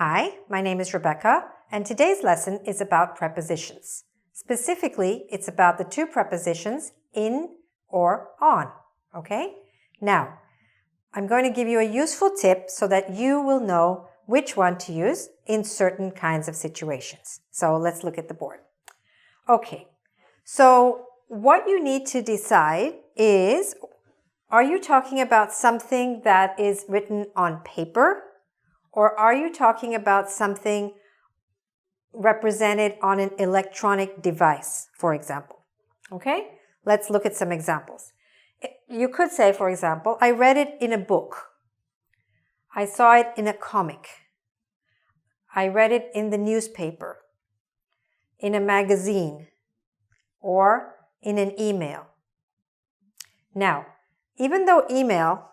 Hi, my name is Rebecca, and today's lesson is about prepositions. Specifically, it's about the two prepositions in or on, okay? Now, I'm going to give you a useful tip so that you will know which one to use in certain kinds of situations. So let's look at the board. Okay, so what you need to decide is, are you talking about something that is written on paper? Or are you talking about something represented on an electronic device, for example? Okay, let's look at some examples. You could say, for example, I read it in a book. I saw it in a comic. I read it in the newspaper, in a magazine, or in an email. Now, even though email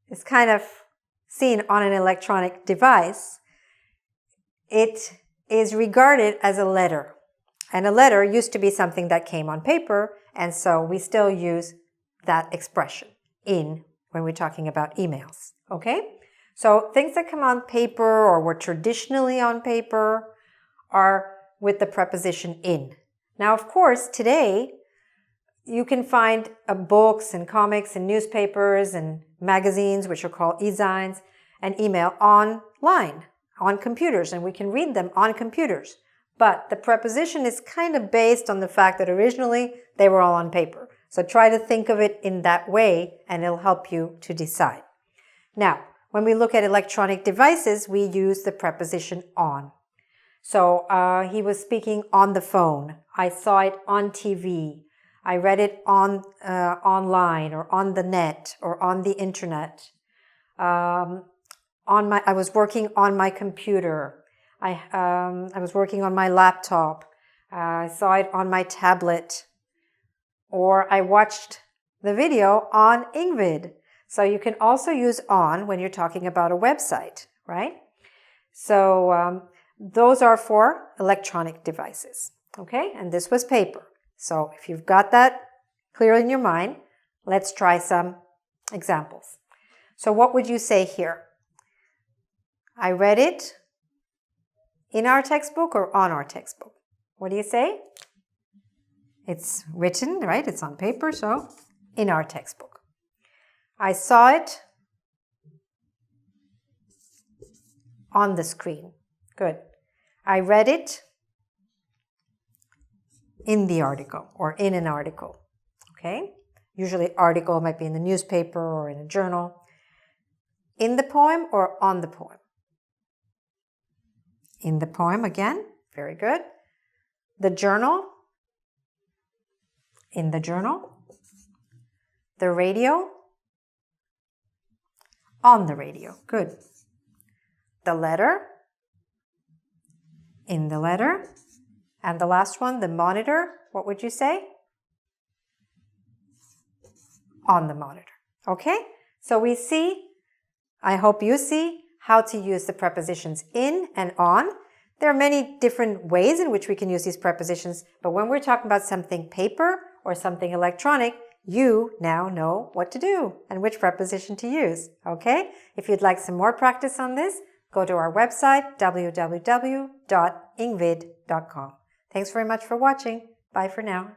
is kind of seen on an electronic device, it is regarded as a letter. And a letter used to be something that came on paper, and so we still use that expression in when we're talking about emails. Okay? So things that come on paper or were traditionally on paper are with the preposition in. Now, of course, today you can find books and comics and newspapers and magazines, which are called e-zines, and email online, on computers, and we can read them on computers. But the preposition is kind of based on the fact that originally they were all on paper. So try to think of it in that way, and it'll help you to decide. Now, when we look at electronic devices, we use the preposition on. So he was speaking on the phone. I saw it on TV. I read it on online or on the net or on the internet. I was working on my computer. I was working on my laptop. I saw it on my tablet. Or I watched the video on engVid. So you can also use on when you're talking about a website, right? So those are for electronic devices, okay? And this was paper. So if you've got that clear in your mind, let's try some examples. So what would you say here? I read it in our textbook or on our textbook? What do you say? It's written, right? It's on paper, so in our textbook. I saw it on the screen. Good. I read it in the article or in an article. Okay? Usually article might be in the newspaper or in a journal. In the poem or on the poem? In the poem again. Very good. The journal. In the journal. The radio. On the radio. Good. The letter. In the letter. And the last one, the monitor. What would you say? On the monitor. Okay? So we see, I hope you see, how to use the prepositions in and on. There are many different ways in which we can use these prepositions, but when we're talking about something paper or something electronic, you now know what to do and which preposition to use, okay? If you'd like some more practice on this, go to our website, www.engvid.com. Thanks very much for watching. Bye for now.